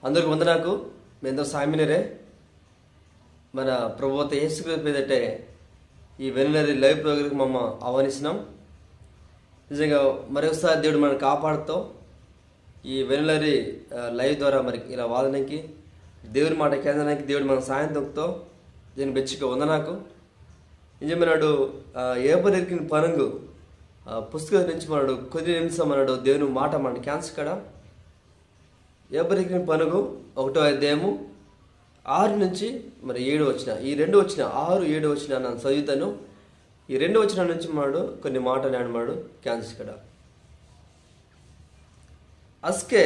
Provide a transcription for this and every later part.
అందరికి వందనాకు మేందో సామినరే మన ప్రభుత్వ యేసుక్రీస్తు పేదటే ఈ వెనులరి లైవ్ ప్రోగ్రాంకి మమ్మ ఆహ్వానిస్తున్నాం. నిజంగా మరొకసారి దేవుడు మనం కాపాడుతూ ఈ వెనులరి లైవ్ ద్వారా మరి ఇలా వాదనకి దేవుని మాట కేంద్రానికి దేవుడు మన సాయం దొక్కుతో దీన్ని బెచ్చిక వందనాకు నిజమన్నాడు. ఏపరికిన పనంగు పుస్తకం నుంచి మనడు కొద్ది నిమిషం అన్నాడు దేవుని మాట మన క్యాన్సర్ కాడ ఏపరికిన పనుగు 1వ అధ్యాయము 6 నుంచి మరి 7 వచ్చిన ఈ 2 వచ్చిన 6, 7 వచ్చిన నేను చదువుతాను. ఈ 2 వచ్చిన నుంచి మాడు కొన్ని మాటలు ఆడమాడు క్యాన్సర్ కడ అస్కే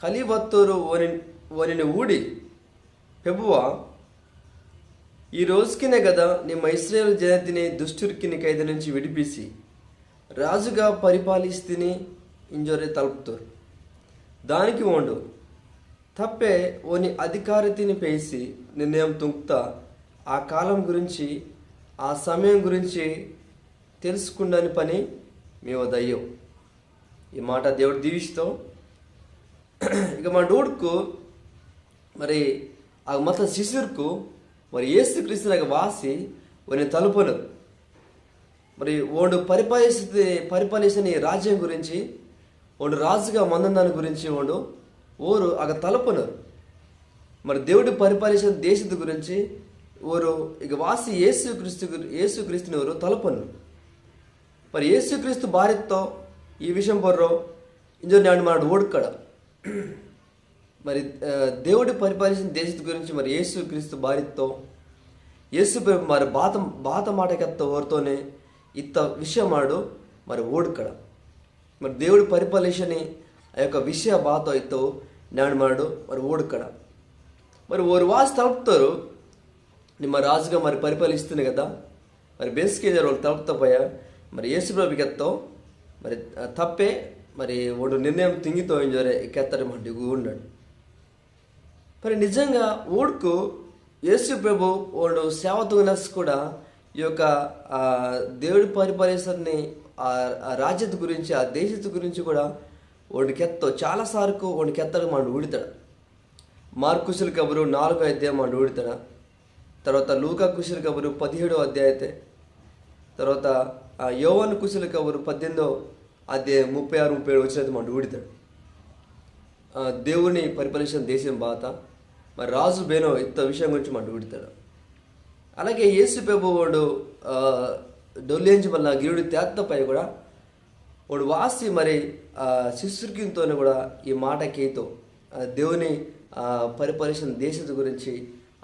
కలివత్తూరు ఓనిని ఊడి పెబువ ఈ రోజుకినే కదా ನಿಮ್ಮ ఇశ్రాయేలు జనతిని దుష్టురికిని ఖైదు నుంచి విడిపిసి రాజుగా పరిపాలిస్తుని ఇంజోరే తలుపుతారు దానికి ఓండు తప్పే ఓని అధికారితిని పేసి నిర్ణయం తుంక్తా ఆ కాలం గురించి ఆ సమయం గురించి తెలుసుకుండని పని మేము దయ్యం. ఈ మాట దేవుడు దీవిస్తూ ఇక మా డూడ్కు మరి ఆ మొత్తం శిశువుకు మరి యేసుక్రీస్తునగా వాసి ఓని తలుపును మరి ఓడు పరిపాలించిన రాజ్యం గురించి ఓడు రాజుగా మందని గురించి ఓరు ఆగ తలుపునరు మరి దేవుడు పరిపాలించిన దేశದ గురించి ఓరు ఇక వాసి యేసుక్రీస్తుని ఓరు తలుపునరు. మరి యేసుక్రీస్తు భార్యతో ఈ విషయం పొర్రో ఇంజో నాడు మన ఓడుకడ మరి దేవుడు పరిపాలించిన దేశದ గురించి మరి యేసుక్రీస్తు భార్యతో యేసు మరి బాత మాటకెత్త ఓరుతోనే ఇత్త విషయం మాడు మరి ఓడుకడ మరి దేవుడు పరిపాలించని ఆ యొక్క విషయ బాత ఇతో నాడు మాడు మరి ఓడుకడ మరి ఓరు వాసి తలుపుతారు నిమ్మ రాజుగా మరి పరిపాలిస్తుంది కదా మరి బేసికే వాళ్ళు తలుపుతా పోయా మరి యేసుప్రభుకి ఎత్తో మరి తప్పే మరి ఓడు నిర్ణయం తింగితో ఇంజోరే ఎక్కెత్తడి మండి ఉన్నాడు. మరి నిజంగా ఓడుకు యేసు ప్రభు ఓడు సేవతునస్ కూడా ఈ యొక్క దేవుడి పరిపాలించని ఆ రాజ్యత గురించి ఆ దేశత గురించి కూడా ఓడికెత్తో చాలాసార్లు ఓడికెత్తడు మనం ఊడితాడు. మార్కుశుల కబురు 4వ అధ్యాయం మనం ఊడితాడు. తర్వాత లూకా కుశల కబురు 17వ అధ్యాయతే. తర్వాత యోవాను కుశల కబురు 18వ అధ్యాయం 36, 37 వచ్చినది మనం ఊడితాడు. దేవుని పరిపాలించిన దేశం బాత మరి రాజు బేనో ఇంత విషయం గురించి మనం ఊడితాడు. అలాగే యేసు ప్రభు వాడు డొల్లేంచి వల్ల గిరుడి తేత్తపై కూడా వాడు వాసి మరి శిశుకితో కూడా ఈ మాట కేతో దేవుని పరిపాలించిన దేశం గురించి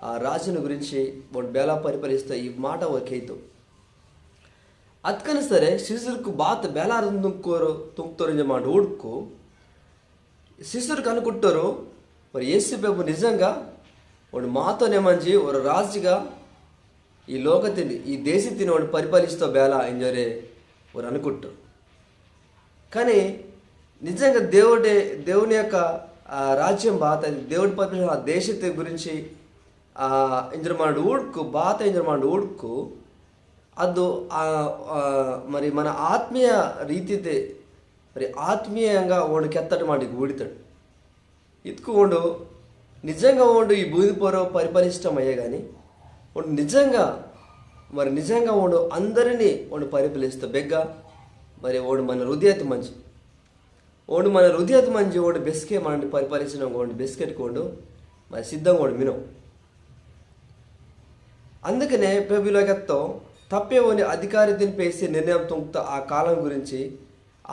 ఆ రాజుని గురించి వాడు బేలా పరిపాలిస్తే ఈ మాట కేతో అత్కని సరే శిశుకు బాత బేలారం తుంకుతారు మాట ఊడుకు శిశురికి అనుకుంటారు మరి యేసు ప్రభు నిజంగా వాడు మాతోనే మంచి ఒక రాజుగా ఈ లోకతిని ఈ దేశతిని వాడు పరిపాలిస్తూ బేలా ఎంజోరే వారు అనుకుంటారు. కానీ నిజంగా దేవుని యొక్క రాజ్యం బాత దేవుడి పరిపాలించిన ఆ దేశతి గురించి ఇంజరమాడు ఊడుకు బాత ఇంజరమాడు ఊడుకు ಅದು మరి మన ఆత్మీయ రీతితే మరి ఆత్మీయంగా వాడు కెత్తటి మాటికి ఊడితాడు ఇతుకు వాడు నిజంగా వాడు ఈ భూమి పోరో పరిపాలిష్టం అయ్యే కానీ వాడు నిజంగా వాడు అందరినీ వాడు పరిపాలిస్తూ బెగ్గ మరి వాడు మన హృదయత మంచి వాడు బెస్కే మనని పరిపాలించిన వాడు బెస్కెట్టుకోండు మరి సిద్ధంగా వాడు మినం. అందుకనే ప్రభులోకెత్తో తప్పే ఓని అధికారి తినిపేసి నిర్ణయం తొంగుతా ఆ కాలం గురించి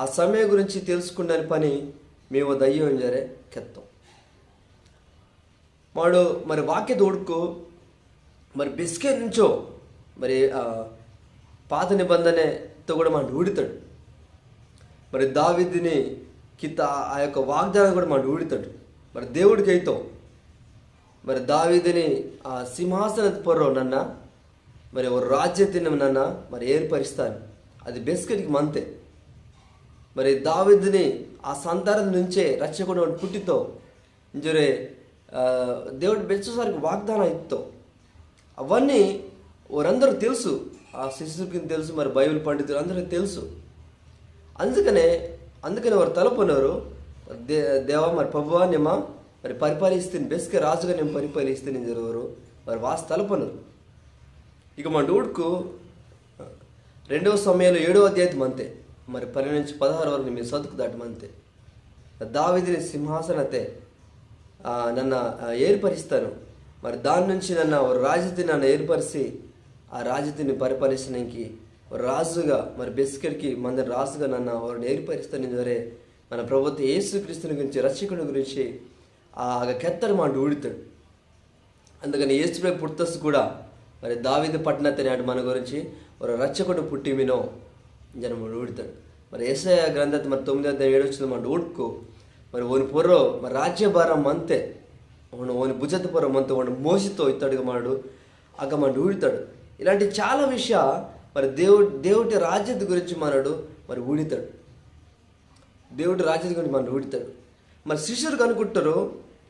ఆ సమయం గురించి తెలుసుకున్న పని మేము దయ్యం జరే కెత్తాం. వాడు మరి వాక్య తోడుకు మరి బిస్కెట్ నుంచో మరి పాత నిబంధనతో కూడా మన ఊడితాడు. మరి దావీదుని కింద ఆ యొక్క వాగ్దానం కూడా మన ఊడితాడు. మరి దేవుడికి అయితే మరి దావీదుని ఆ సింహాసన పొర్రో నన్న మరి ఒక రాజ్యతిని నన్న మరి ఏర్పరుస్తాను అది బెస్కెట్కి మంతే. మరి దావీదుని ఆ సంతానం నుంచే రక్షకుడు పుట్టితో ఇంజరే దేవుడు బెచ్చసారికి వాగ్దానం ఇస్తో అవన్నీ వారందరూ తెలుసు. ఆ శిశువుకి తెలుసు, మరి బైబిల్ పండితులు అందరికీ తెలుసు. అందుకనే వారు తలుపున్నారు దేవా మరి ప్రభువా నిమ్మ మరి పరిపాలిస్తే బెస్కే రాజుగా నేను పరిపాలిస్తే నేను జరుగురు మరి వాసి తలపనరు. ఇక మా డూడ్కు 2 సమయంలో 7వ అధ్యాయం అంతే, మరి 12 నుంచి 16 వరకు మీరు సతుకు దాటమంతే. దావీదుని సింహాసనతే నన్ను ఏర్పరిస్తాను, మరి దాని నుంచి నన్ను రాజుని నన్ను ఏర్పరిచి ఆ రాజుని పరిపాలించడానికి రాజుగా మరి బెస్కెడ్కి మంది రాజుగా నన్ను వారిని ఏర్పరిస్తాను సరే. మన ప్రభుత్వ యేసుక్రీస్తుని గురించి రక్షకుని గురించి ఆ కెత్తడు మాట ఊడితాడు. అందుకని యేసుపై పుట్టస్ కూడా మరి దావీదు పట్టణత నాడు మన గురించి ఒక రక్షకుడు పుట్టి వినో జనం ఊడితాడు. మరి యేషయా గ్రంథత మరి 9:7 మన ఊడ్కు మరి ఓని పొర్రో మరి రాజ్యభారం అంతే ఓని భుజత పొరం అంతే వాడు మోసితో ఇస్తాడుగా మాడు అగ్గ మన ఊడితాడు. ఇలాంటి చాలా విషయ మరి దేవుడి రాజ్యత గురించి మనడు మరి ఊడితాడు. దేవుడి రాజ్యత గురించి మన ఊడితాడు. మరి శిష్యులకు అనుకుంటారు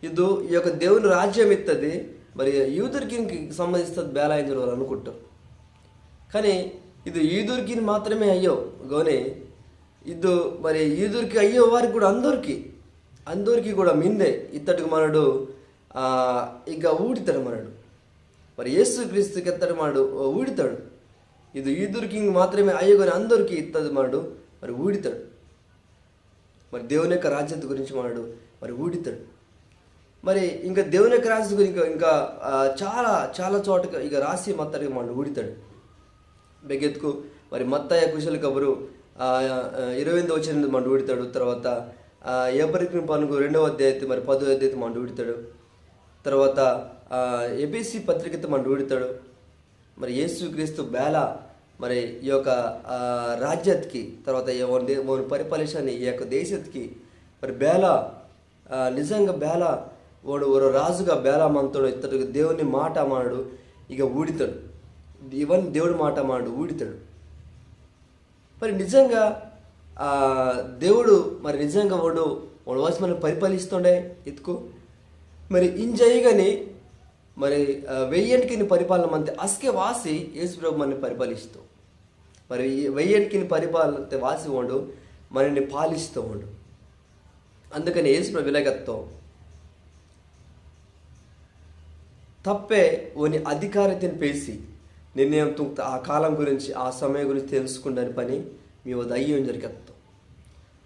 ఇది ఈ యొక్క దేవుని రాజ్యం ఇస్తుంది మరి యూదురికి సంబంధిస్తుంది బేలాయించిన వాళ్ళు అనుకుంటారు. కానీ ఇది ఈదురికి మాత్రమే అయ్యో గోనే ఇది మరి ఈదురికి అయ్యో వారికి కూడా అందరికీ కూడా మిందే ఇత్తడికి మనడు ఇక ఊడితాడు మనడు. మరి యేసుక్రీస్తుకి ఎత్తడు మనడు ఊడితాడు. ఇది ఈదురికి మాత్రమే అయ్యో కానీ అందరికీ ఇత్తది మనడు మరి ఊడితాడు. మరి దేవుని యొక్క రాజ్యత గురించి మనడు మరి ఊడితాడు. మరి ఇంకా దేవుని యొక్క రాజ్యత గురించి ఇంకా చాలా చాలా చోట ఇక రాసి మత్తడికి మనడు ఊడితాడు. బెగెత్తుకు మరి మత్తయ్య కుశల కబురు 28వ వచనం మన ఊడితాడు. తర్వాత ఏపరికి పనుకు 2వ అధ్యాయం మరి 10వ అధ్యాయం మన ఊడితాడు. తర్వాత ఎబిసి పత్రికతో మన ఊడితాడు. మరి యేసుక్రీస్తు బేల మరి ఈ యొక్క రాజ్యత్కి తర్వాత పరిపాలించాన్ని ఈ యొక్క దేశత్కి మరి బేల నిజంగా బేల వాడు రాజుగా బేల మంతుడు ఇతడు దేవుని మాట మాడు ఇక ఊడితాడు. ఇవన్నీ దేవుడి మాట మాడు ఊడితాడు. మరి నిజంగా దేవుడు మరి నిజంగా వాడు వాసి మనం పరిపాలిస్తుండే ఎత్తుకు మరి ఇంజయ్యగాని మరి 1000కి పరిపాలన అంతే అస్కే వాసి యేసుప్రభు మనని పరిపాలిస్తూ మరి 1000కి పరిపాలన వాసి వాడు మనల్ని పాలిస్తూ వాడు. అందుకని యేసుప్రభు ఇలాగత్తో తప్పే ఓని అధికారతని పేసి నిర్ణయం ఆ కాలం గురించి ఆ సమయం గురించి తెలుసుకుంటాని పని మీ వద్ద అయ్యం జరిగేస్తాం.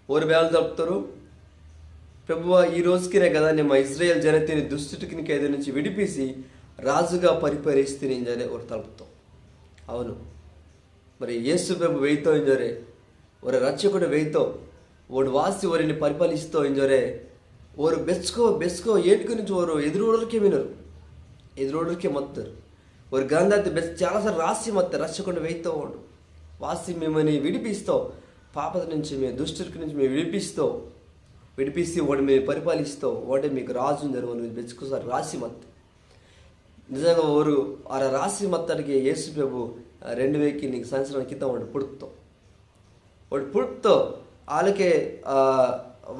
ఓరు వేళ తప్పుతారు ప్రభువా ఈ రోజుకినే కదా నేను మా ఇజ్రాయేల్ జనతని దుష్టుటికి ఖైదు నుంచి విడిపేసి రాజుగా పరిపాలిస్తే నేను జరే ఓరు తలుపుతాం. అవును మరి యేసు ప్రభు వెయ్యితో ఎంజరే ఓరు రక్షకుడు వెయ్యితో ఓడు వాసి ఓరిని పరిపాలిస్తూ ఎంజరే ఓరు బెచ్చుకో ఏటి గురించి ఓరు ఎదురోడరికే వినరు ఎదురోడరికే మొత్తారు ఒక గ్రంథాన్ని చాలాసార్లు రాసి మొత్తం రక్షకుండా వెయ్యితో వాడు వాసి మిమ్మల్ని విడిపిస్తావు పాపద నుంచి మీ దుష్టుడికి నుంచి మేము విడిపిస్తే వాడు మేము పరిపాలిస్తావు వాడే మీకు రాజు జరువు బెచ్చుకోసారి రాసి మొత్తం నిజంగా ఓరు ఆ రాసి మొత్తానికి యేసు ప్రభు 2000 నీకు సంవత్సరాల క్రితం వాడు పుడుతో వాళ్ళకే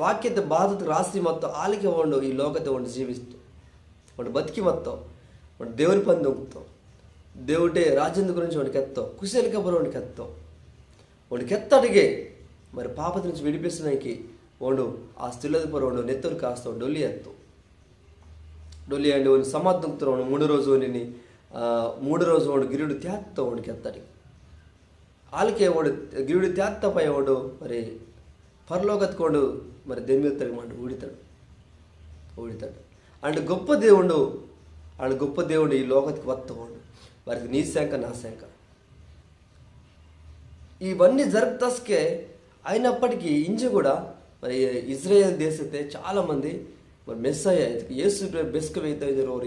వాక్యత బాధతో రాసి మొత్తం వాళ్ళకే వాడు ఈ లోకత వాడు జీవిస్తూ వాడు బతికి మొత్తం వాడు దేవుని పని దొంగతాం దేవుడే రాజ్యం గురించి వాడికి ఎత్తావు కుశల కబురు వాడికి ఎత్తావు వాడికి ఎత్తడిగే మరి పాపత నుంచి విడిపిస్తున్నానికి వాడు ఆ స్థిల్లది పొర వాడు నెత్తరు కాస్తావు డొల్లి అండి వాడిని సమాధంతో వాడు 3 రోజు వాడిని 3 రోజు వాడు గిరుడు త్యాత్తావు వాడికి ఎత్తడి వాళ్ళకే వాడు గిరుడు త్యాత్తపై వాడు మరి పరలోకత్కోడు మరి దెమ్మెత్తడి మాట ఊడితాడు అండ్ గొప్ప దేవుడు ఈ లోకతికి వత్తవాడు వారికి నీ శాంక నా శాంక ఇవన్నీ జరుపుతస్కే అయినప్పటికీ ఇంజ కూడా మరి ఇజ్రాయేల్ దేశతే చాలామంది మరి మెస్సయ్య యేసు బెస్క వెయితారు వారు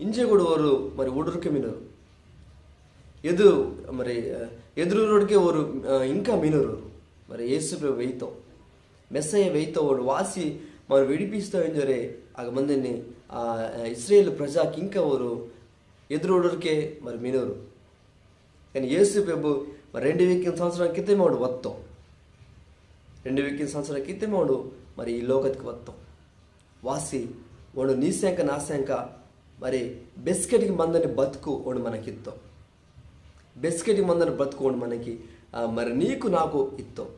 ఇంజే కూడా వారు మరి ఉడురుకి మినరు ఎదురుడికే వారు ఇంకా మినరు మరి యేసు వెయితో మెస్సయ్య వెయితో వాడు వాసి మరి విడిపిస్తూ జరే ఆ మందిని ఇస్రాయేల్ ప్రజాకి ఇంకా వారు ఎదురుడికే మరి మినరు. కానీ యేసు ప్రభు మరి 2000 సంవత్సరాల క్రితం వాడు వత్తాం 2000 సంవత్సరాల క్రితం వాడు మరి ఈ లోకతికి వత్తాం వాసి వాడు నీ శాంక నా శాంక మరి బెస్కెట్కి మందని బతుకు వాడు మనకి ఇత్తాం బెస్కెట్కి మందని బతుకు వాడు మనకి మరి నీకు నాకు ఇత్తాం.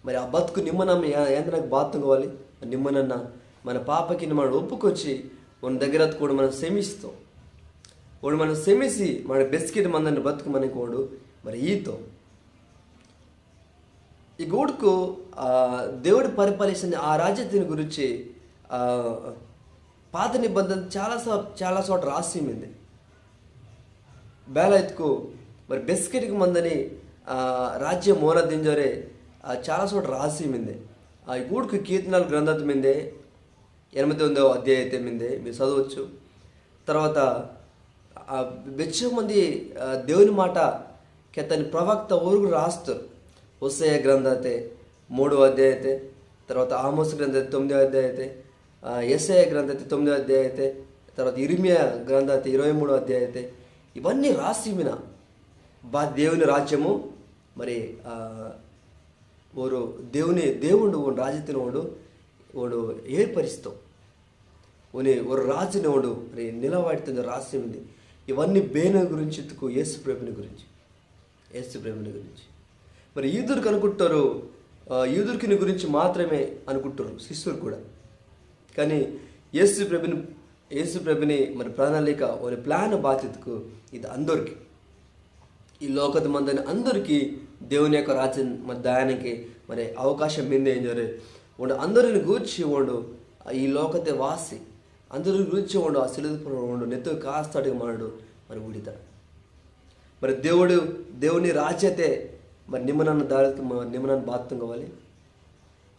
మరి ఆ బతుకు నిమ్మనమ్మ ఎంత నాకు బాత్తం కావాలి నిమ్మనన్న మన పాపకి మనం ఒప్పుకొచ్చి మన దగ్గర కూడా మనం క్షమిస్తాం. వాడు మనం క్షమిసి మన బెస్కిట్ మందని బతుకు మనకి వాడు మరి ఈతో ఈ గోడుకు దేవుడు పరిపాలిస్తున్న ఆ రాజ్యతని గురించి పాత నిబంధన చాలా చోట రాసిమింది. బేలైత్కు మరి బెస్కెట్కి మందని రాజ్యం మోన దింజోరే చాలా చోట రాసిమింది. ఈ గూడుకు కీర్తనాలు గ్రంథం మిందే 8వ అధ్యాయం మిందే మీరు చదవచ్చు. తర్వాత వెచ్చ మంది దేవుని మాట కెత్తని ప్రవక్త ఊరుకు రాస్తారు. హోసేయ గ్రంథతే 3వ అధ్యాయతే, తర్వాత ఆమోస్ గ్రంథతే 9వ అధ్యాయతే, యెషయా గ్రంథతే 9వ అధ్యాయతే, తర్వాత ఇర్మియా గ్రంథతే 23వ అధ్యాయతే. ఇవన్నీ రాసిమిన దేవుని రాజ్యము మరి ఓరు దేవుడు రాజ్యത്തിന് ఓడు ఏర్పరిస్తాం ఓరు రాజుని ఓడు మరి నిలబడుతుంది రాసిమింది. ఇవన్నీ బేన గురించి యేసు ప్రభుని గురించి మరి యూదురికి అనుకుంటారు, యూదురికి గురించి మాత్రమే అనుకుంటారు శిష్యులు కూడా. కానీ యేసు ప్రభుని మరి ప్రణాళిక ఒక ప్లాన్ బాధ్యతకు ఇది అందరికి, ఈ లోకత మందని అందరికీ దేవుని యొక్క రాజ్యం మరి దానికి మరి అవకాశం మిందే ఏం జరే వాడు అందరిని గూర్చి వాడు ఈ లోకతే వాసి అందరిని గురించి వాడు ఆ సిలువ వాడు నెత్త కాస్తాడు మాడు మరి ఉడితాడు. మరి దేవుని రాజ్యతే మరి నిమ్మనన్న దాడికి నిమ్మనన్న బాత్తం కావాలి.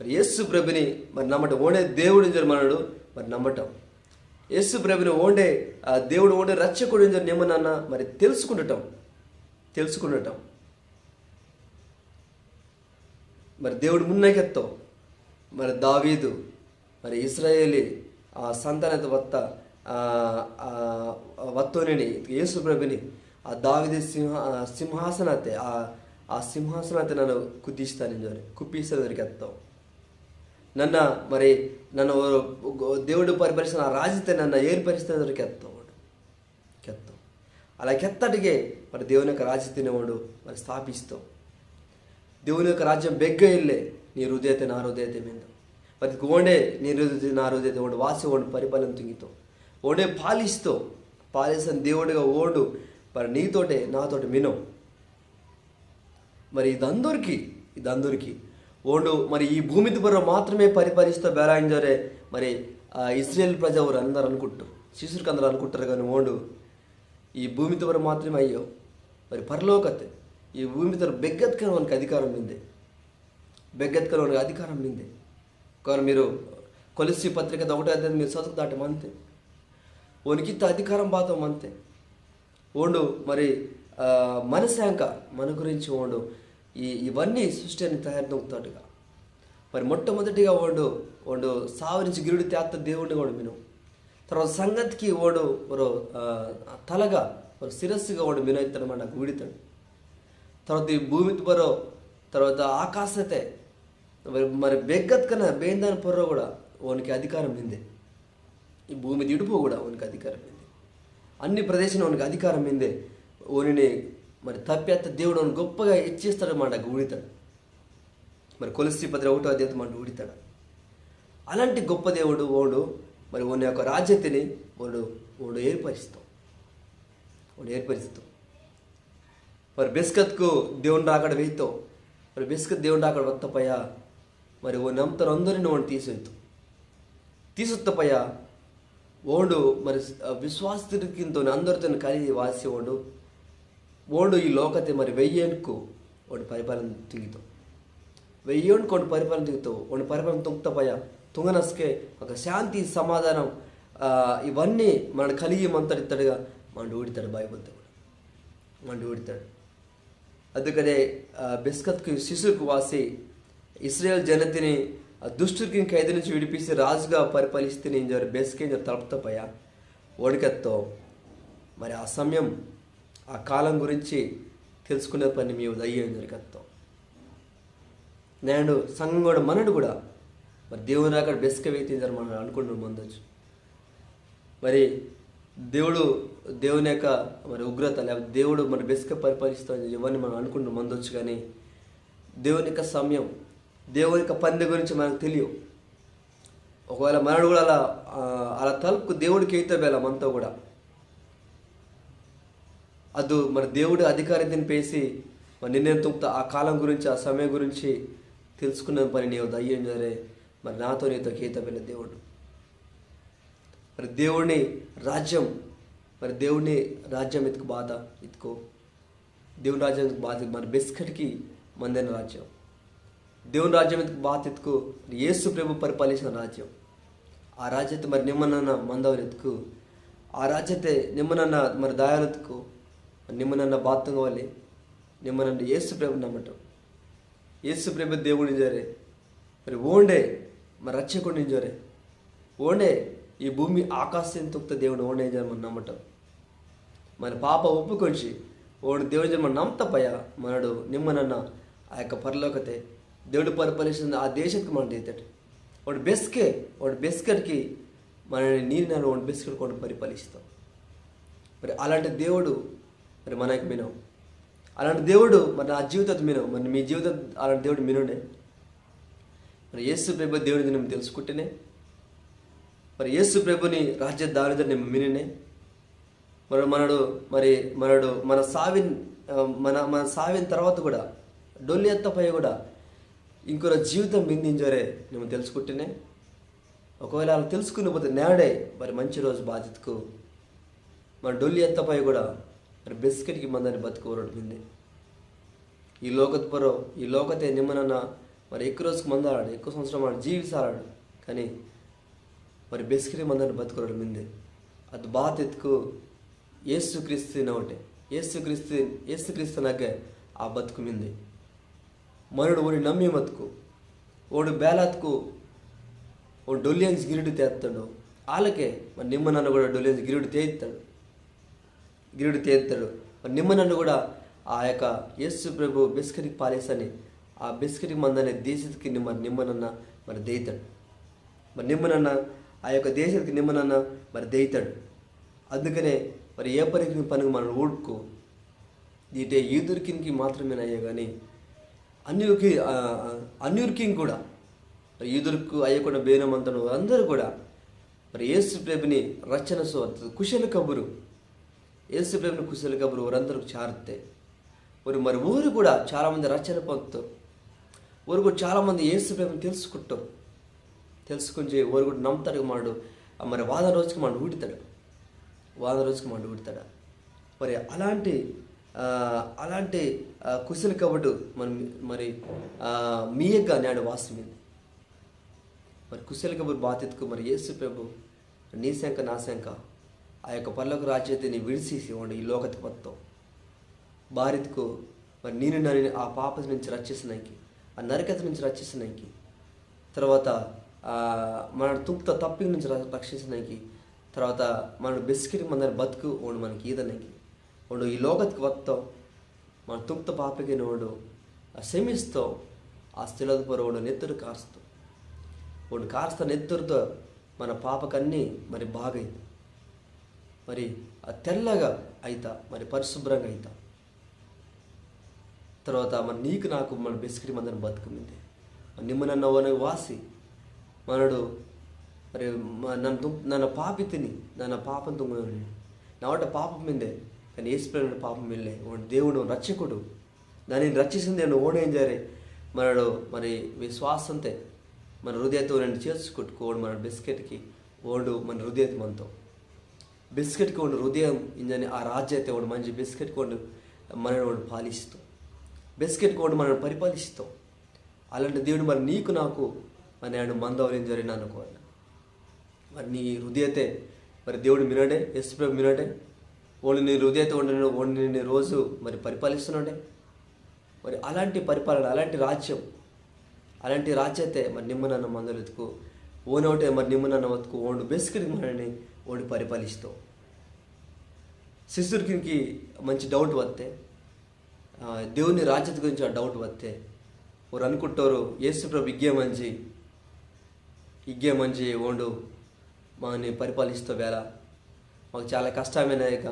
మరి యేసు ప్రభుని మరి నమ్మటం ఓడే దేవుడు మనడు మరి నమ్మటం, యేసు ప్రభుని ఓండే దేవుడు ఓండే రక్షకుడు నిమ్మనన్న మరి తెలుసుకుండటం మరి దేవుడు మున్నకెత్తాం. మరి దావీదు మరి ఇశ్రాయేలీ సంతానత వత్తోని యేసు ప్రభుని ఆ దావీదు సింహాసనతే ఆ సింహాసనతే నన్ను కుదిస్తాను కుప్పిస్తాను దొరికెత్తాం. నన్ను దేవుడు పరిపరిచిన ఆ రాజ్యతే నన్ను ఏర్పరిస్తాను దొరికెత్తాం. అలా కెత్తటికే మరి దేవుని యొక్క రాజ్యతని వాడు మరి స్థాపిస్తాం. దేవుని యొక్క రాజ్యం బెగ్గ ఇల్లే నీ హృదయతే నా హృదయతే మీద మరి ఓండే నీ హృదయ నా హృదయతే వాడు వాసి వాడు పరిపాలన తుంగితాం. ఓండే పాలిసిన దేవుడిగా ఓడు మరి నీతోటే నాతోటి మినం. మరి ఇదందరికీ ఓడు మరి ఈ భూమి ద్వారా మాత్రమే పరిపాలిస్తూ బేరాయింజరే మరి ఇశ్రాయేల్ ప్రజలు అందరూ అనుకుంటారు, శిశువుకి అందరూ అనుకుంటారు. కానీ ఓడు ఈ భూమి ద్వారా మాత్రమే అయ్యో మరి పరలోకతే ఈ భూమి ద్వారా బెగ్గెత్తుకొని మనకు అధికారం మిందే. కానీ మీరు కొలిసి పత్రిక 1వ అధ్యాయం మీరు చదువు దాటం అంతే, ఓనికిత్త అధికారం బాతం అంతే. ఓండు మరి మనశాంక మన గురించి ఓండు ఇవన్నీ సృష్టి అని తయారు దొంగతాడుగా మరి మొట్టమొదటిగా ఓండు సావరించి గిరుడి తేత్త దేవుడిని కూడా విను. తర్వాత సంగతికి ఓడు తలగా శిరస్సుగా ఓడు వినోయిస్తాడు నాకు విడితాడు. తర్వాత ఈ భూమి బరో తర్వాత ఆకాశతే మరి బెగ్గత్ కన్నా బేందాని పొర్ర కూడా ఓనికి అధికారం మిందే. ఈ భూమి ఇడుపు కూడా ఓనికి అధికారం మిందే. అన్ని ప్రదేశంలో ఓనికి అధికారం మిందే. ఓనిని మరి తప్పేత్త దేవుడు ఓని గొప్పగా హెచ్చిస్తాడు నాకు ఊడితాడు. మరి కొలిసి 1వ అధ్యాయం మాట ఊడితాడు. అలాంటి గొప్ప దేవుడు ఓడు మరి ఓని యొక్క రాజ్యతని ఓడు ఏర్పరిస్తాం. మరి బెస్కత్కు దేవుని రాకడ వేయితావు. మరి బెస్కత్ దేవుని రాకడ వత్తపయ్యా మరి ఓ నమ్ముతారు అందరిని ఓడి తీసుకొత్తపయ్యా ఓడు మరి విశ్వాసతో అందరితో కలిసి వాసి ఓడు ఈ లోకతే మరి 1000కు ఓడి పరిపాలన తింగుతావు. 1000కు ఓడి పరిపాలన తింగుతావు. ఓడి పరిపాలన తొంగతపయ్యా తుంగనస్కే ఒక శాంతి సమాధానం ఇవన్నీ మన కలిగి మంతడిస్తాడుగా మండు ఊడితాడు. బైబిల్తో కూడా మండు ఊడితాడు. అందుకనే బెస్కత్కు శిశువుకు వాసి ఇశ్రాయేల్ జనతిని దుష్టుడికి ఖైదు నుంచి విడిపిస్తే రాజుగా పరిపాలిస్తే నేను బెస్కేం తలుపుతాపయ్యా ఓడికెత్తో. మరి ఆ సమయం ఆ కాలం గురించి తెలుసుకునే పని మేము దయ్యం జరిగేస్తాం. నేను సంఘం కూడా మనడు కూడా మరి దేవుని రాకడ బెస్క వేయించారు మనం అనుకుంటున్నాం మందొచ్చు. మరి దేవుని యొక్క మరి ఉగ్రత లేకపోతే దేవుడు మరి బెస్క పరిపాలిస్తాం ఇవన్నీ మనం అనుకుంటున్నాం మందొచ్చు. కానీ దేవుని యొక్క సమయం దేవుని యొక్క పందె గురించి మనకు తెలియవు. ఒకవేళ మనడు కూడా అలా అలా తలుపుకు దేవుడికి అయితే వేళ మనతో కూడా ಅದು మరి దేవుడి అధికారిని పేసి మరి నిన్నేం తుంపుతా ఆ కాలం గురించి ఆ సమయం గురించి తెలుసుకున్న పని నీవు దయ్యం జరే మరి నాతో నీతో గీత వెళ్ళే దేవుడు మరి దేవుని రాజ్యం మరి దేవుని రాజ్యం ఎత్తుకు బాధ ఎత్తుకో దేవుని రాజ్యం బాధ మరి బిస్కెట్కి మందైన రాజ్యం దేవుని రాజ్యం ఎత్తుకు బాధ ఎత్తుకు యేసు ప్రభు పరిపాలించిన రాజ్యం ఆ రాజ్యతే మరి నిమ్మనన్న మందవని ఎత్తుకు ఆ రాజ్యతే నిమ్మనన్న మరి దాయాలెత్తుకు నిమ్మనన్న బాత్తంగా వాళ్ళి నిమ్మనన్న యేసు ప్రభు నమ్మటం యేసు ప్రభు దేవుడిని జరే మరి ఓండే మరి రచ్చకుండా జరే ఓండే ఈ భూమి ఆకాశం తొక్త దేవుడు ఓండే జరమని నమ్మటం మన పాప ఒప్పుకొంచి ఓడు దేవుడి జన్మ నమ్మతపయ్య మనడు నిమ్మనన్న ఆ యొక్క పరలోకతే దేవుడు పరిపాలించిన ఆ దేశానికి మనం తీతాడు వాడు బెస్కెట్కి మనని నీరు నేను వాడు బెస్కెట్ కూడా పరిపాలిస్తాం మరి అలాంటి దేవుడు మరి మనకి మినం అలాంటి దేవుడు మరి నా జీవితం మినం మరి మీ జీవితం అలాంటి దేవుడు మినుండే మరి యేసు ప్రభు దేవుడిని నేను తెలుసుకుంటేనే మరి యేసు ప్రభుని రాజ్య దారిద నేను మినినే మనడు మన సావిన తర్వాత కూడా డొల్లి ఎత్తపై కూడా ఇంకొక జీవితం మిందించరే మేము తెలుసుకుంటేనే ఒకవేళ అలా తెలుసుకుని పోతే నేడే మరి మంచి రోజు బాధ్యతకు మన డొల్లి ఎత్తపై కూడా మరి బిస్కెట్కి మందని బతుకోవడం మింది ఈ లోకతే నిమ్మనన్న మరి ఎక్కువ రోజుకు మందాడు ఎక్కువ సంవత్సరం ఆడు జీవిస్తాడు కానీ మరి బిస్కెట్ మందని బతుకోవడం మింది అది బాధ ఎత్తుకు ఏసుక్రీస్తు నవ్వటే ఏసుక్రీస్తు నగ్గే ఆ బతుకు మింది మనుడు ఓడి నమ్మి మతుకు ఓడు బేలాత్కు ఓ డొలియన్స్ గిరిడు తేస్తాడు వాళ్ళకే మరి నిమ్మనన్ను కూడా డొలియన్స్ గిరిడు తేస్తాడు మరి నిమ్మనన్ను కూడా ఆ యొక్క యేసు ప్రభు బిస్కెట్కి పాలేసని ఆ బిస్కెట్కి మందనే దేశకి నిమ్మనన్న మరి దేయితాడు మరి నిమ్మనన్న ఆ యొక్క దేశానికి నిమ్మనన్న మరి దేయితాడు అందుకనే మరి ఏ పనికి మనం ఊడుకో దీటే ఈదురికినికి మాత్రమేనయ్యా కానీ అన్యురికి కూడా మరి ఈదురుకు అయ్యకుండా బేనమంతను అందరూ కూడా మరి యేసు ప్రభుని రచన కుశల కబురు యేసు ప్రభుని కుశల కబురు వారందరూ చారితే మరి ఊరు కూడా చాలామంది రచన పొందుతారు ఊరు కూడా చాలామంది యేసు ప్రభుని తెలుసుకుని ఊరు కూడా నమ్ముతాడు మాడు మరి వారం రోజుకి మనం ఊడతాడు మరి అలాంటి కుశల కబుడు మరి మీయగా నాడు వాసమైంది మరి కుశల కబురు బాధ్యతకు మరి యేసు ప్రభు నీ శంక నా శంక ఆ యొక్క పర్లోక రాజ్యతని విడిసేసి ఉండి ఈ లోకతికి మొత్తం భారత్కు మరి నన్ను ఆ పాప నుంచి రక్షిస్తున్నాయికి ఆ నరకత నుంచి రక్షిస్తున్నాయికి తర్వాత మన తప్పి నుంచి రక్షిస్తున్నాయికి తర్వాత మన బిస్కెట్ మందని బతుకు ఉండు మనకి ఈదనకి ఉండు ఈ లోకతికి వస్తాం మన తుంక్త పాపకి నోడు శమిస్తూ ఆ స్థిరపర వాడు నెత్తురు కారుస్తూ వాడు కారుస్తా నెత్తురుతో మన పాపకన్నీ మరి బాగైంది మరి ఆ తెల్లగా అయితా మరి పరిశుభ్రంగా అయితా తర్వాత మరి నీకు నాకు మన బిస్కెట్ మందని బతుకుమింది నిమ్మనన్న వాసి మనడు మరి నన్ను పాపి తిని నన్ను పాపం తుంగని నావట పాపం మిందే కానీ ఏసుప్రభుని పాపం మిల్లే దేవుడు రక్షకుడు దాన్ని రక్షించింది నేను ఓడేం జరే మనడు మరి విశ్వాసంతే మన హృదయతో నేను చేర్చుకొట్టుకోడు మన బిస్కెట్కి ఓడు మన హృదయ మనతో బిస్కెట్కి ఉండు హృదయం ఇంజని ఆ రాజ్యతే వాడు మంచి బిస్కెట్కి ఉండు మనని వాడు పాలిస్తాం బిస్కెట్కి ఉండు మనల్ని పరిపాలిస్తాం అలాంటి దేవుడు మరి నీకు నాకు మరి నేను మందవలేం జరిగిన అనుకోవాలి మరి నీ హృదయతే మరి దేవుడు మినడే యేసుప్రభు మినడే ఓడి నీ హృదయతో ఉండను ఓడి నీ రోజు మరి పరిపాలిస్తున్నాడే మరి అలాంటి పరిపాలన అలాంటి రాజ్యతే మరి నిమ్మనన్న మందలు ఎత్తుకు ఓనోటే మరి నిమ్మనన్న వతుకు ఓడు బెస్కెట్కి మనని ఓడి పరిపాలిస్తావు శిశుడికి మంచి డౌట్ వస్తే దేవుని రాజ్యత గురించి ఆ డౌట్ వస్తే వారు అనుకుంటారు యేసుప్రభు ఇగ్గే మంచి ఓండు మాని పరిపాలిస్తూ వేళ మాకు చాలా కష్టమైనాక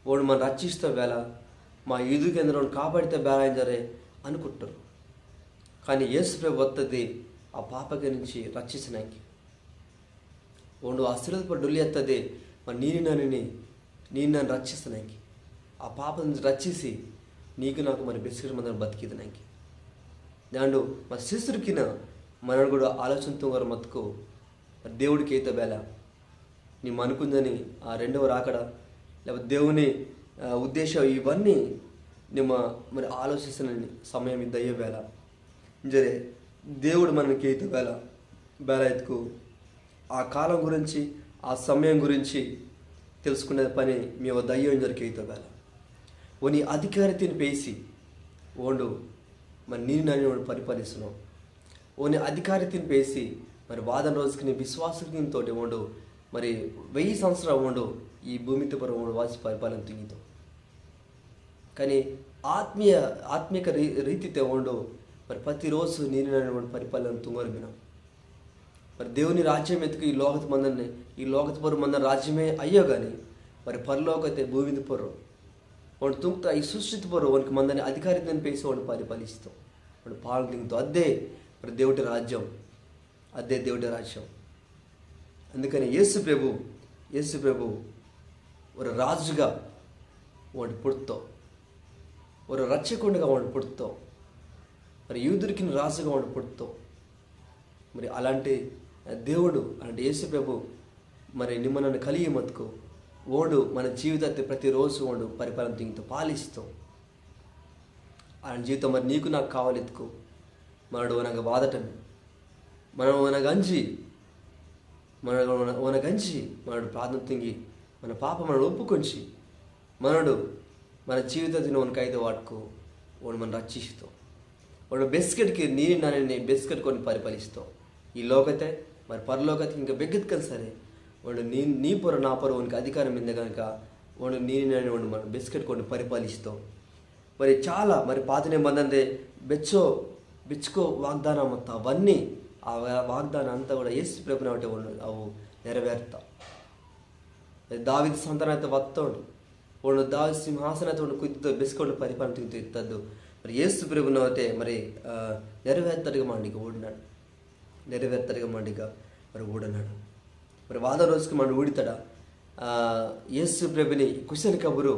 ఓడు మనం రక్షిస్తూ వేళ మా ఈదు కేంద్రం కాపాడితే వేళ ఏం జరే అనుకుంటారు కానీ యేసుప్రభు వస్తుంది ఆ పాపకి నుంచి రక్షించడానికి ಒಂದು ಆಶೀರ್ವಾದ ಡೊಲ್ಲಿ ಎತ್ತದೆ ನೀನು నన్ను రక్షిస్తున్నాకి ఆ పాపను రక్షిసి నీకు నాకు మరి బెస్కెట్ మందని బతికిదనాకి దాండు మా శిశురికిన మనడు కూడా ఆలోచనతో గారు మతుకు దేవుడికి అయితే బేల నీ అనుకుందని ఆ రెండవ రాకడ లేకపోతే దేవుని ఉద్దేశం ఇవన్నీ నిమ్మ మరి ఆలోచిస్తున్న సమయం ఇద్దయ్యే వేళ జరే దేవుడు మనకి అయితే బేల ఎత్తుకు ఆ కాలం గురించి ఆ సమయం గురించి తెలుసుకునే పని మేము దయ్యం జరిగేతో బేల ఓ నీ అధికారితని పేసి ఓండు మరి నేను నన్ను పరిపాలిస్తున్నావు ఓ నీ అధికారితని పేసి మరి వాదన రోజుకి నీ విశ్వాసంతో ఓండు మరి 1000 సంవత్సరాలు ఓండు ఈ భూమితో పర ఓండు వాసి పరిపాలన తింగితో కానీ ఆత్మీయ రీతితో ఓండు మరి ప్రతిరోజు నేను నన్ను పరిపాలన తుంగరు వినా మరి దేవుని రాజ్యం ఎత్తుకు ఈ లోకత పొరు మందని రాజ్యమే అయ్యో కానీ మరి పరలోకతే భూమిది పొరు వాడు తుంకుతా ఈ సృష్టి పొరు వానికి మందని అధికారిని పేసి వాడు పరిపాలిస్తాం వాడు పాలనతో అదే మరి దేవుడి రాజ్యం అదే దేవుడి రాజ్యం. అందుకని యేసు ప్రభు ఒక రాజుగా వాడు పుడతావు, ఒక రక్షకుండగా వాడు పుడతావు, మరి యూదురికి రాజుగా వాడు పుడతావు. మరి అలాంటి దేవుడు అలాంటి యేసు ప్రభు మరి నిమ్మనన్ను కలిగి మతుకు ఓడు మన జీవితాన్ని ప్రతిరోజు వాడు పరిపాలన తింగితో పాలిస్తాం. అలాంటి జీవితం మరి నీకు నాకు కావాలి ఎత్తుకు మనడు అనగా వాదటమే మనం అనగంచి మనడు ప్రార్థన తింగి మన పాప మనడు ఒప్పుకొంచి మనడు మన జీవితాన్ని మనకైతే వాడుకో వాడు మనం రక్షిస్తాం. వాడు బెస్కెట్కి నాని బెస్కెట్ కొని పరిపాలిస్తాం. ఈ లోకతే మరి పరలోకతే ఇంకా బెగ్గెత్తుకొని సరే వాడు నీ పొర నా పొర వానికి అధికారం మీద కనుక వాడు నాని వాడు మనం బెస్కెట్ కొని పరిపాలిస్తాం. మరి చాలా మరి పాత నిబంధనదే బెచ్చుకో వాగ్దానం అంతా అవన్నీ ఆ వాగ్దానం అంతా కూడా యేసు ప్రభుని ఒకటి అవు నెరవేరుతా. దావీదు సంతానం అయితే వస్తాడు వాడు దావీదు సింహాసనం అయితే వాడు కుదితో బెస్కొని పరిపాలన ఇత్తద్దు మరి యేసు ప్రభుని అయితే మరి నెరవేర్తాడుగా మండిగా ఓడన్నాడు. మరి వాద రోజుకి మనం ఊడితాడా యేసు ప్రభుని కుశల కబురు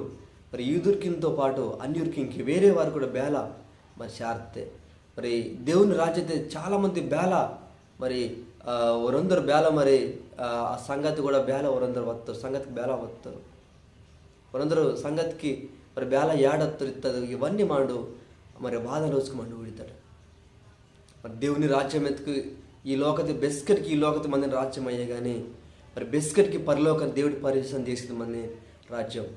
మరి యూదుర్కింతో పాటు అన్యుర్కింకి వేరే వారు కూడా బేల మరి శార్తే మరి దేవుని రాజ్యతే చాలామంది బేల మరి వరందరు బేల మరి ఆ సంగతి కూడా బేల వరందరు వస్తారు సంగతికి బేల వస్తారు వరందరు సంగతికి మరి బేల ఏడత్తరు ఇస్తుంది ఇవన్నీ మాడు మరి బాధ రోజుకి మండు ఊడితాడు. మరి దేవుని రాజ్యం ఎత్తుకు ఈ లోకతి బెస్కెట్కి ఈ లోకతి మందిని రాజ్యం అయ్యే కానీ మరి బెస్కెట్కి పరలోక దేవుడి పరివేశం చేసింది మంది రాజ్యం.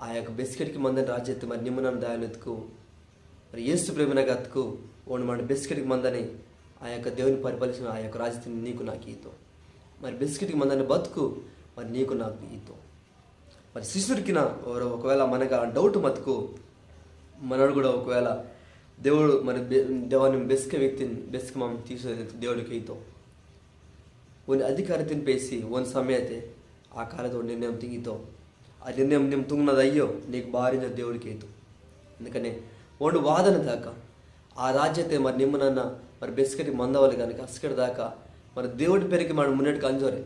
ఆ యొక్క బెస్కెట్కి మందని రాజ్యత్తు మరి నిమ్మనన్ను దాయాలు ఎత్తుకు మరి యేసు ప్రేమనగా అత్తుకు వాడు మన బెస్కెట్కి మందని ఆ యొక్క దేవుని పరిపాలించిన ఆ యొక్క రాజ్యతని నీకు నాకు ఈతో మరి బెస్కెట్కి మందని బతుకు మరి నీకు నాకు ఈతో. మరి శిశుడికి ఒకవేళ మనకు డౌట్ మతుకు మనడు కూడా ఒకవేళ దేవుడు మరి దేవాన్ని బెస్క మనం తీసే దేవుడికి ఈతో ಒಂದು ಅಧಿಕಾರത്തിന് పేసి ಒಂದು ಸಮಯತೆ ಆ ಕಾಲದ ನಿರ್ಣయం ತಿಂಗಿతో ఆ నిర్ణయం నేను తుంగినది అయ్యో నీకు భార్య దేవుడికి ఏతు. ఎందుకని వాడు వాదన దాకా ఆ రాజ్యతే మరి నిమ్మనన్న మరి బెస్కటి మందవాలి కనుక అస్కటి దాకా మరి దేవుడి పేరుకి మనం మున్నటికి అంజోరే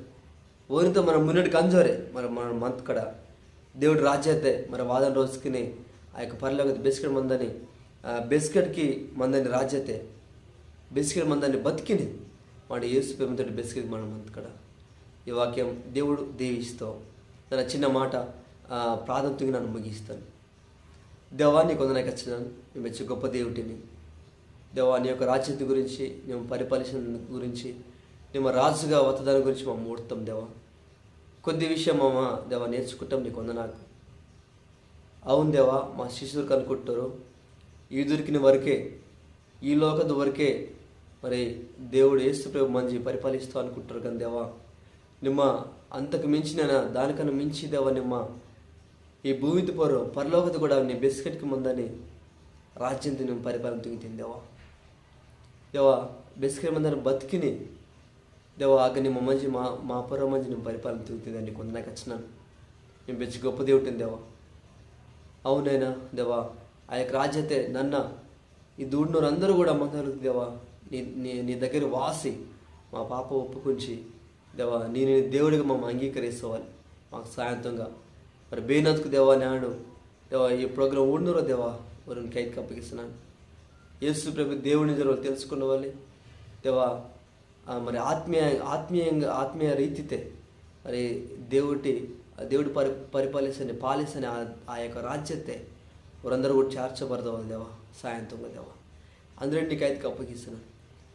ఓనితో మనం మున్నటికి అంజోరే మరి మన మంతకడ దేవుడి రాజ్యతే మరి వాదన రోజుకి ఆ యొక్క పర్లోకి బెస్కెట్ మందని బెస్కెట్కి మందని రాజ్యతే బెస్కెట్ మందని బతికిని వాడు యేసు ప్రేమతో బెస్కెట్ మనం మంతకడ. ఈ వాక్యం దేవుడు దీవిస్తావు. తన చిన్న మాట ప్రార్థనతో నన్ను ముగిస్తాను. దేవా నీ కొందరు నాకు వచ్చినాను మేము వచ్చి గొప్ప దేవుడిని దేవా నీ యొక్క రాజ్యత గురించి మేము పరిపాలన గురించి మేము రాజుగా వతదాని గురించి మేము మూడతాం దేవా. కొద్ది విషయం దేవా నేర్చుకుంటాం నీ కొంద నాకు. అవును దేవా మా శిశువులు కనుక్కుంటారు ఈ దొరికిన వరకే ఈ లోకದ వరకే మరి దేవుడు యేసు ప్రభు మంచి పరిపాలిస్తూ అనుకుంటారు కానీ దేవా నిమ్మ అంతకు మించిన దానికన్నా మించి దేవా నిమ్మ ఈ భూమిది పరలోకత కూడా నీ బెస్కెట్కి ముందని రాజ్యంతో నేను పరిపాలన తింగితింది దేవా బెస్కెట్ ముందని బతికిని దేవా ఆగ నిమ్మ మంచి మా పొర మంచి నేను పరిపాలన తింగుతుందండి కొంత నాకు వచ్చినాను నేను బెచ్చి గొప్ప దేవుడిని దేవా. అవునైనా దేవా ఆ యొక్క రాజ్యతే నన్న ఈ దూడినోరు అందరూ కూడా మందరు దేవా నీ దగ్గర వాసి మా పాప ఒప్పుకుంచి దేవా నేను దేవుడిగా మమ్మల్ని అంగీకరిస్తవాలి మాకు సాయంత్రంగా మరి బేనత్కు దేవా నాడు దేవా ఈ ప్రోగ్రాం ఊడినరో దేవా వారిని ఖైద్కి అప్పగిస్తున్నాను. యేసు ప్రభు దేవుని జరువు తెలుసుకున్న వాళ్ళు దేవా మరి ఆత్మీయ రీతితే మరి దేవుడు పాలిసని ఆ యొక్క రాజ్యతే వారందరూ కూడా చేర్చబడదావాలి దేవా సాయంత్రంగా దేవా. అందరినీ నీకు ఖైద్కి అప్పగిస్తున్నాను.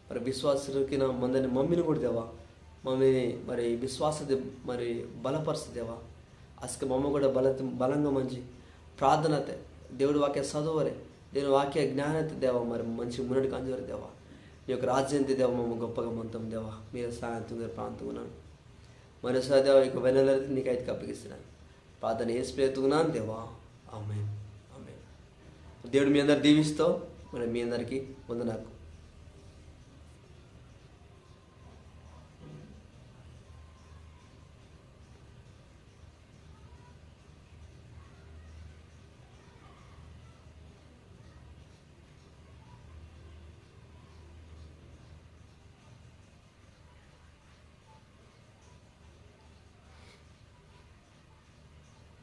మరి విశ్వాసులకి నా మందని మమ్మీని కూడా దేవా మమ్మీని మరి మరి బలపరుస్తుందేవా. అసలు మమ్మ కూడా బలంగా మంచి ప్రార్థనతే దేవుడి వాక్య చదువరే దేవుని వాక్య జ్ఞానత దేవా మరి మంచి మున్నడికి అంజవరు దేవా. నీ యొక్క రాజ్యంతి దేవ మమ్మ గొప్పగా మంతం దేవా. మీరు సాయంత్రం ప్రాంతం ఉన్నాను మరోసారి దేవా ఇక వెనలైతే నీకు అయితే అప్పగిస్తున్నాను. ప్రార్థన వేసి పేరుతున్నాను దేవా. ఆమేన్ ఆమేన్. దేవుడు మీ అందరు దీవిస్తావు. మరి మీ అందరికీ వందనాలు.